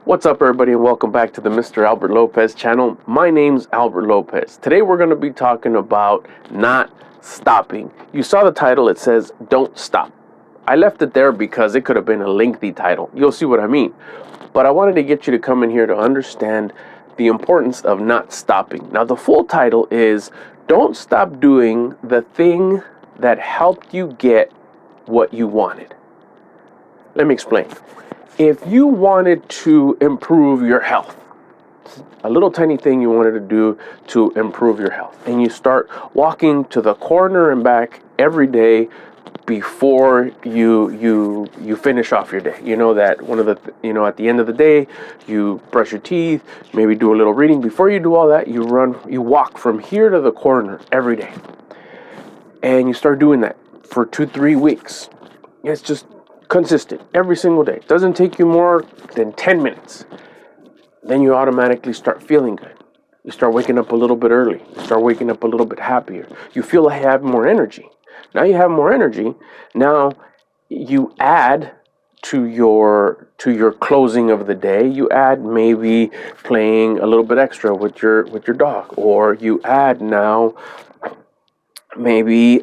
What's up, everybody, and welcome back to the Mr. Albert Lopez channel. My name's Albert Lopez. Today we're going to be talking about not stopping. You saw the title, it says don't stop. I left it there because it could have been a lengthy title. You'll see what I mean. But I wanted to get you to come in here to understand the importance of not stopping. Now, the full title is Don't Stop Doing the Thing That Helped You Get What You Wanted. Let me explain. If you wanted to improve your health, a little tiny thing you wanted to do to improve your health, and you start walking to the corner and back every day before you finish off your day. You know that one of the at the end of the day, you brush your teeth, maybe do a little reading. Before you do all that, you walk from here to the corner every day, and you start doing that for 2-3 weeks. It's just consistent every single day. It doesn't take you more than 10 minutes. Then you automatically start feeling good. You start waking up a little bit early. You start waking up a little bit happier. You feel like you have more energy. Now you have more energy. Now you add to your closing of the day. You add maybe playing a little bit extra with your dog, or you add now maybe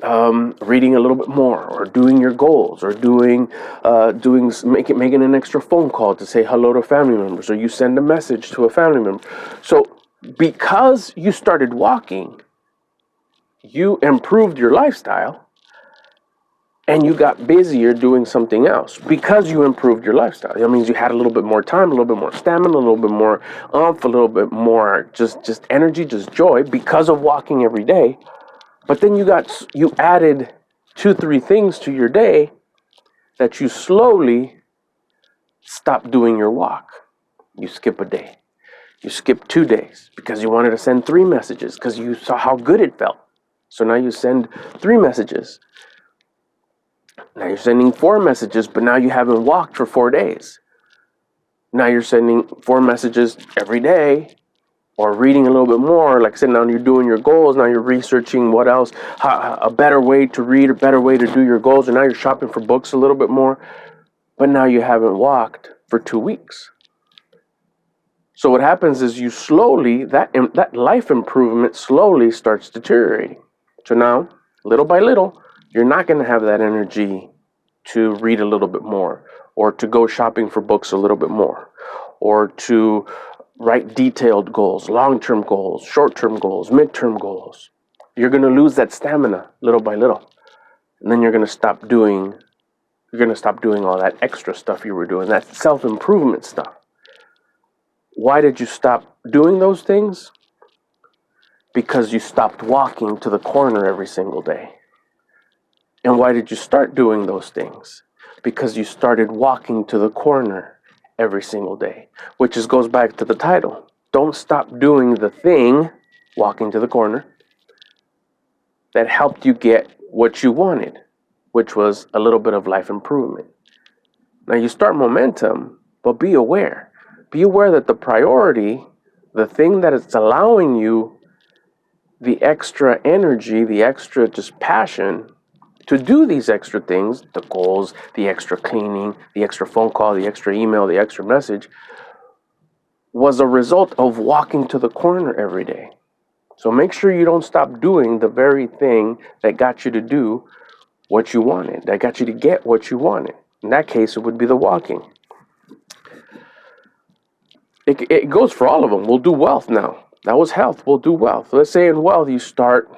reading a little bit more, or doing your goals, or making an extra phone call to say hello to family members, or you send a message to a family member. So because you started walking, you improved your lifestyle, and you got busier doing something else because you improved your lifestyle. That means you had a little bit more time, a little bit more stamina, a little bit more oomph, a little bit more just energy, just joy because of walking every day. But then you added 2-3 things to your day that you slowly stop doing your walk. You skip a day. You skip 2 days because you wanted to send 3 messages because you saw how good it felt. So now you send 3 messages. Now you're sending 4 messages, but now you haven't walked for 4 days. Now you're sending 4 messages every day, or reading a little bit more. Like I said, now you're doing your goals. Now you're researching what else, a better way to read, a better way to do your goals. And now you're shopping for books a little bit more. But now you haven't walked for 2 weeks. So what happens is you slowly, that life improvement slowly starts deteriorating. So now, little by little, you're not going to have that energy to read a little bit more, or to go shopping for books a little bit more, or to write detailed goals, long-term goals, short-term goals, midterm goals. You're going to lose that stamina little by little. And then you're going to stop doing all that extra stuff you were doing, that self-improvement stuff. Why did you stop doing those things? Because you stopped walking to the corner every single day. And why did you start doing those things? Because you started walking to the corner every single day, which goes back to the title. Don't stop doing the thing, walking to the corner, that helped you get what you wanted, which was a little bit of life improvement. Now you start momentum, but be aware. Be aware that the priority, the thing that is allowing you the extra energy, the extra just passion to do these extra things, the goals, the extra cleaning, the extra phone call, the extra email, the extra message, was a result of walking to the corner every day. So make sure you don't stop doing the very thing that got you to do what you wanted, that got you to get what you wanted. In that case, it would be the walking. It goes for all of them. We'll do wealth now. That was health. We'll do wealth. Let's say in wealth, you start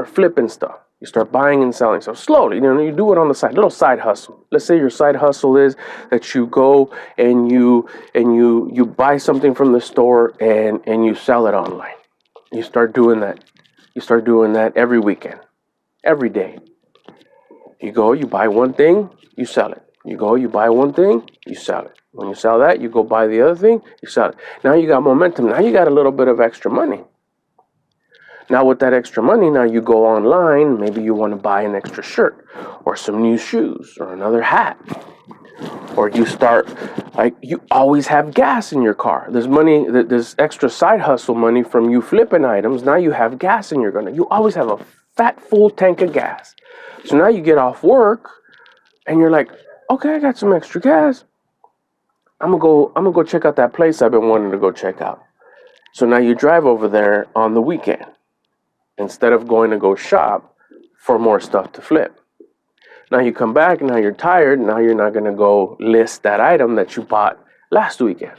flipping stuff. You start buying and selling stuff slowly. You do it on the side, little side hustle. Let's say your side hustle is that you go and you buy something from the store and you sell it online. You start doing that. You start doing that every weekend, every day. You go, you buy one thing, you sell it. You go, you buy one thing, you sell it. When you sell that, you go buy the other thing, you sell it. Now you got momentum. Now you got a little bit of extra money. Now with that extra money, now you go online, maybe you want to buy an extra shirt, or some new shoes, or another hat. Or you start, you always have gas in your car. There's money, there's extra side hustle money from you flipping items. Now you have gas in your car. You always have a fat, full tank of gas. So now you get off work, and you're like, okay, I got some extra gas. I'm gonna go check out that place I've been wanting to go check out. So now you drive over there on the weekend instead of going to go shop for more stuff to flip. Now you come back, now you're tired, now you're not gonna go list that item that you bought last weekend.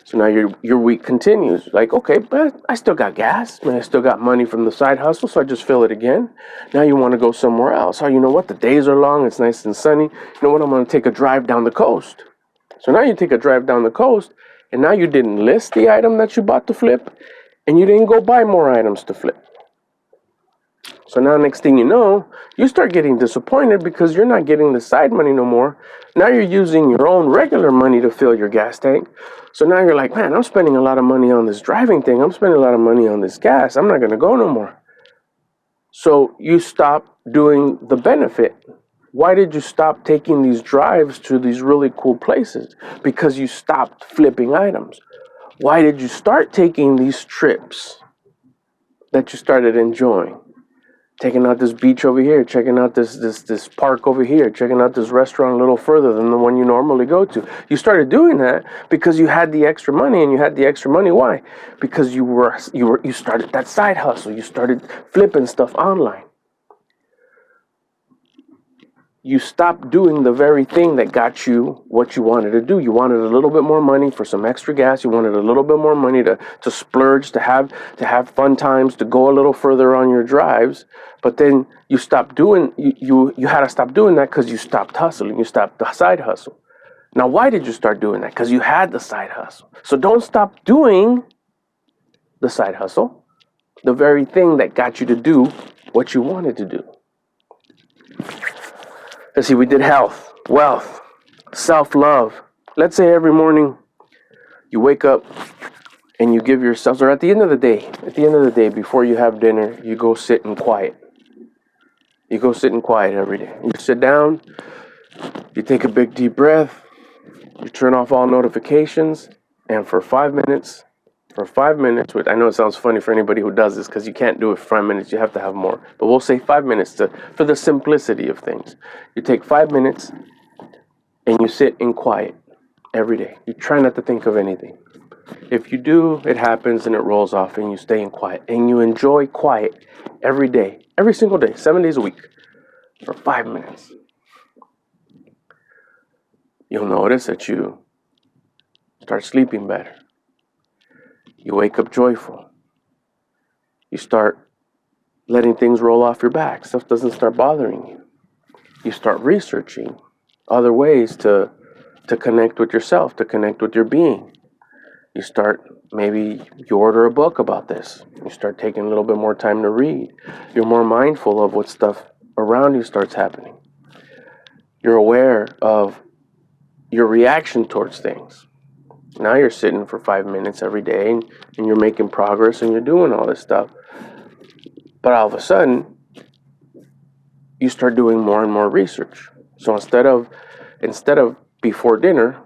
So now your week continues. Like, okay, but I still got gas. I still got money from the side hustle, so I just fill it again. Now you want to go somewhere else. Oh, you know what? The days are long. It's nice and sunny. You know what? I'm going to take a drive down the coast. So now you take a drive down the coast, and now you didn't list the item that you bought to flip, and you didn't go buy more items to flip. So now next thing you know, you start getting disappointed because you're not getting the side money no more. Now you're using your own regular money to fill your gas tank. So now you're like, man, I'm spending a lot of money on this driving thing. I'm spending a lot of money on this gas. I'm not going to go no more. So you stop doing the benefit. Why did you stop taking these drives to these really cool places? Because you stopped flipping items. Why did you start taking these trips that you started enjoying? Checking out this beach over here, checking out this park over here, checking out this restaurant a little further than the one you normally go to. You started doing that because you had the extra money, and you had the extra money. Why? Because you started that side hustle. You started flipping stuff online. You stopped doing the very thing that got you what you wanted to do. You wanted a little bit more money for some extra gas. You wanted a little bit more money to splurge, to have fun times, to go a little further on your drives. But then you stopped doing, you had to stop doing that because you stopped hustling. You stopped the side hustle. Now, why did you start doing that? Because you had the side hustle. So don't stop doing the side hustle, the very thing that got you to do what you wanted to do. Let's see, we did health, wealth, self-love. Let's say every morning you wake up and you give yourself, or at the end of the day, before you have dinner, you go sit in quiet. You go sit in quiet every day. You sit down, you take a big deep breath, you turn off all notifications, and for 5 minutes, which I know it sounds funny for anybody who does this because you can't do it for 5 minutes, you have to have more. But we'll say 5 minutes for the simplicity of things. You take 5 minutes and you sit in quiet every day. You try not to think of anything. If you do, it happens and it rolls off and you stay in quiet. And you enjoy quiet every day, every single day, 7 days a week for 5 minutes. You'll notice that you start sleeping better. You wake up joyful. You start letting things roll off your back. Stuff doesn't start bothering you. You start researching other ways to connect with yourself, to connect with your being. You start, maybe you order a book about this. You start taking a little bit more time to read. You're more mindful of what stuff around you starts happening. You're aware of your reaction towards things. Now you're sitting for 5 minutes every day and you're making progress and you're doing all this stuff. But all of a sudden, you start doing more and more research. So instead of before dinner,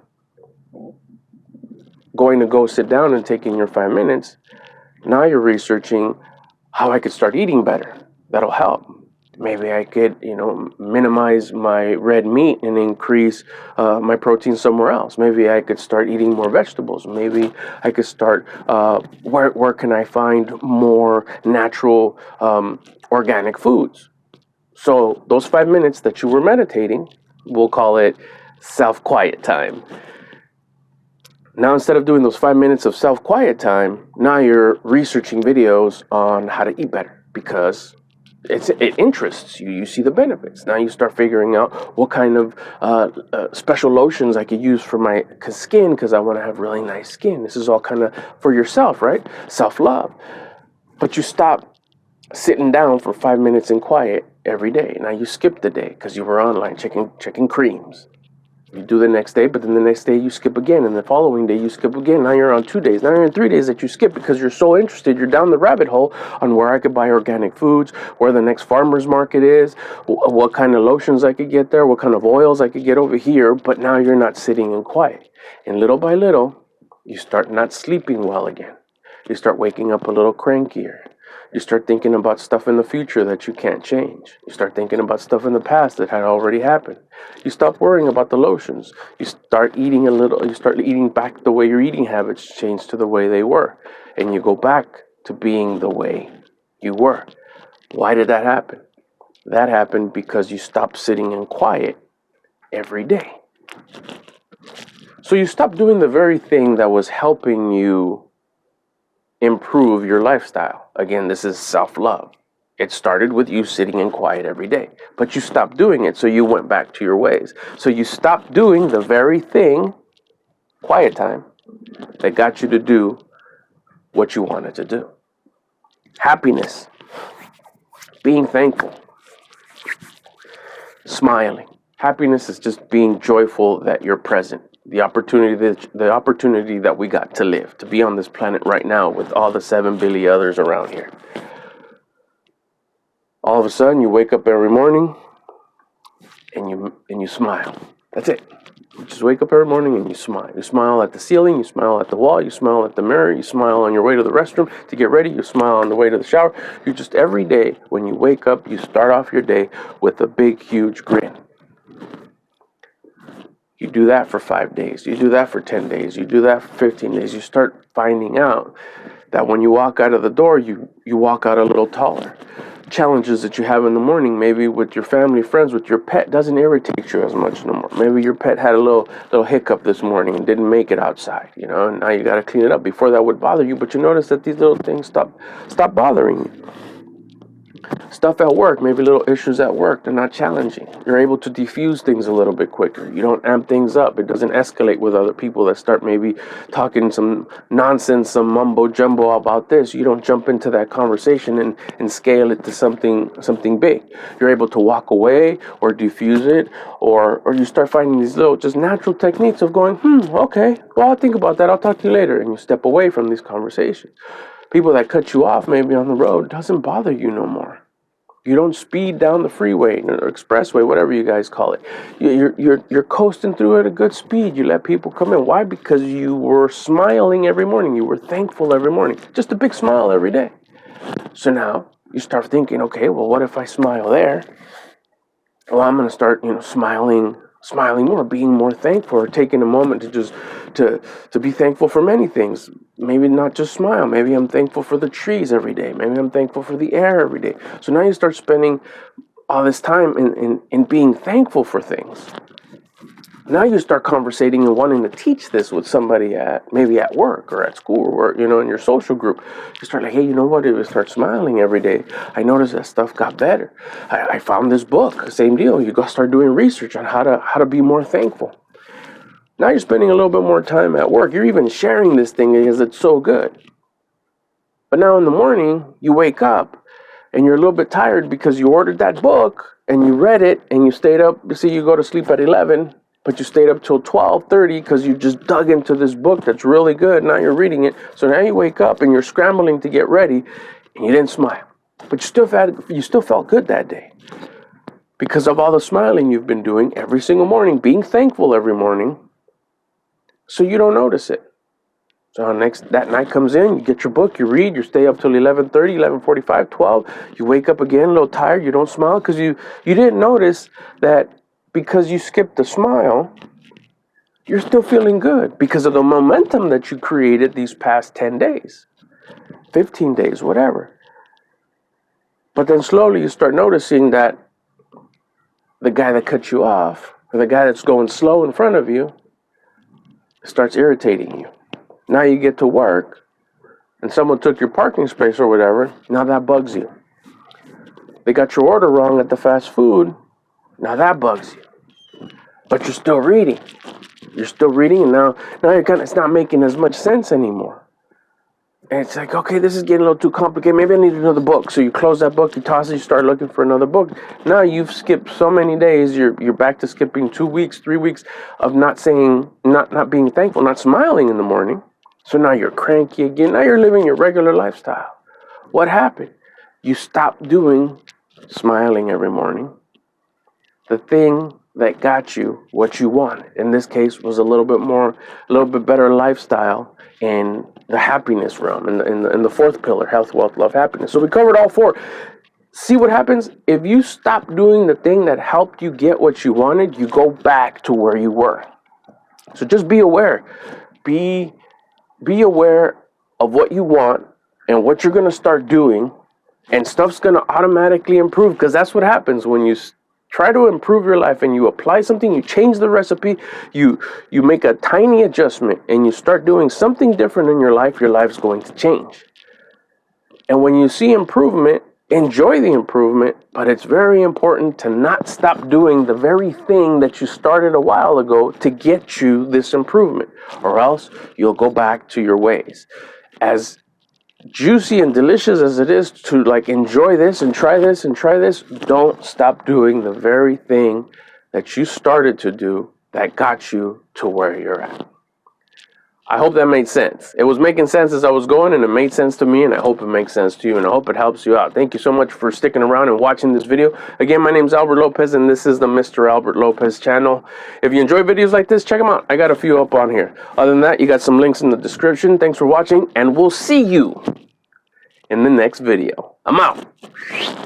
going to go sit down and taking your 5 minutes, now you're researching how I could start eating better. That'll help. Maybe I could, minimize my red meat and increase my protein somewhere else. Maybe I could start eating more vegetables. Maybe I could start, where can I find more natural organic foods? So those 5 minutes that you were meditating, we'll call it self-quiet time. Now, instead of doing those 5 minutes of self-quiet time, now you're researching videos on how to eat better because it interests you. You see the benefits. Now you start figuring out what kind of special lotions I could use for my skin because I want to have really nice skin. This is all kind of for yourself, right? Self-love. But you stop sitting down for 5 minutes in quiet every day. Now you skip the day because you were online checking creams. You do the next day, but then the next day you skip again, and the following day you skip again. Now you're on 2 days. Now you're in 3 days that you skip because you're so interested. You're down the rabbit hole on where I could buy organic foods, where the next farmer's market is, what kind of lotions I could get there, what kind of oils I could get over here. But now you're not sitting in quiet. And little by little, you start not sleeping well again. You start waking up a little crankier. You start thinking about stuff in the future that you can't change. You start thinking about stuff in the past that had already happened. You stop worrying about the lotions. You start eating back the way your eating habits change to the way they were. And you go back to being the way you were. Why did that happen? That happened because you stopped sitting in quiet every day. So you stopped doing the very thing that was helping you improve your lifestyle. Again, this is self-love. It started with you sitting in quiet every day, but you stopped doing it, so you went back to your ways. So you stopped doing the very thing, quiet time, that got you to do what you wanted to do. Happiness, being thankful, smiling. Happiness is just being joyful that you're present. The opportunity that we got to live, to be on this planet right now with all the 7 billion others around here. All of a sudden, you wake up every morning and you smile. That's it. You just wake up every morning and you smile. You smile at the ceiling, you smile at the wall, you smile at the mirror, you smile on your way to the restroom to get ready, you smile on the way to the shower. You just, every day when you wake up, you start off your day with a big, huge grin. You do that for 5 days. You do that for 10 days. You do that for 15 days. You start finding out that when you walk out of the door, you walk out a little taller. Challenges that you have in the morning, maybe with your family, friends, with your pet, doesn't irritate you as much no more. Maybe your pet had a little hiccup this morning and didn't make it outside, and now you got to clean it up. Before that would bother you, but you notice that these little things stop bothering you. Stuff at work, maybe little issues at work, they're not challenging. You're able to diffuse things a little bit quicker. You don't amp things up. It doesn't escalate with other people that start maybe talking some nonsense, some mumbo jumbo about this. You don't jump into that conversation and scale it to something big. You're able to walk away or diffuse it, or you start finding these little just natural techniques of going, okay, well, I'll think about that. I'll talk to you later. And you step away from these conversations. People that cut you off maybe on the road doesn't bother you no more. You don't speed down the freeway or expressway, whatever you guys call it. You're coasting through at a good speed. You let people come in. Why? Because you were smiling every morning. You were thankful every morning. Just a big smile every day. So now you start thinking, okay, well, what if I smile there? Well, I'm going to start, smiling more, being more thankful, or taking a moment to just to be thankful for many things. Maybe not just smile. Maybe I'm thankful for the trees every day. Maybe I'm thankful for the air every day. So now you start spending all this time in being thankful for things. Now you start conversating and wanting to teach this with somebody maybe at work or at school or in your social group. You start like, hey, you know what? If you start smiling every day, I noticed that stuff got better. I found this book, same deal. You go start doing research on how to be more thankful. Now you're spending a little bit more time at work. You're even sharing this thing because it's so good. But now in the morning, you wake up and you're a little bit tired because you ordered that book and you read it and you stayed up. See, you go to sleep at 11. But you stayed up till 12:30 because you just dug into this book that's really good. Now you're reading it. So now you wake up and you're scrambling to get ready and you didn't smile. But you still felt good that day because of all the smiling you've been doing every single morning, being thankful every morning. So you don't notice it. So that night comes in, you get your book, you read, you stay up till 11:30, 11:45, 12. You wake up again a little tired. You don't smile because you didn't notice that. Because you skipped the smile, you're still feeling good because of the momentum that you created these past 10 days, 15 days, whatever. But then slowly you start noticing that the guy that cut you off, or the guy that's going slow in front of you, starts irritating you. Now you get to work, and someone took your parking space or whatever, now that bugs you. They got your order wrong at the fast food, now that bugs you. But you're still reading. And now it's not making as much sense anymore. And it's like, okay, this is getting a little too complicated. Maybe I need another book. So you close that book, you toss it, you start looking for another book. Now you've skipped so many days. You're back to skipping 2 weeks, 3 weeks of not being thankful, not smiling in the morning. So now you're cranky again. Now you're living your regular lifestyle. What happened? You stopped doing smiling every morning. The thing that got you what you want. In this case, was a little bit better lifestyle in the happiness realm, in the fourth pillar, health, wealth, love, happiness. So we covered all four. See what happens if you stop doing the thing that helped you get what you wanted. You go back to where you were. So just be aware. Be aware of what you want and what you're going to start doing, and stuff's going to automatically improve, because that's what happens when you try to improve your life and you apply something, you change the recipe, you make a tiny adjustment and you start doing something different in your life's going to change. And when you see improvement, enjoy the improvement, but it's very important to not stop doing the very thing that you started a while ago to get you this improvement, or else you'll go back to your ways. As juicy and delicious as it is to enjoy this and try this and try this, don't stop doing the very thing that you started to do that got you to where you're at. I hope that made sense. It was making sense as I was going, and it made sense to me, and I hope it makes sense to you, and I hope it helps you out. Thank you so much for sticking around and watching this video. Again, my name is Albert Lopez, and this is the Mr. Albert Lopez channel. If you enjoy videos like this, check them out. I got a few up on here. Other than that, you got some links in the description. Thanks for watching, and we'll see you in the next video. I'm out.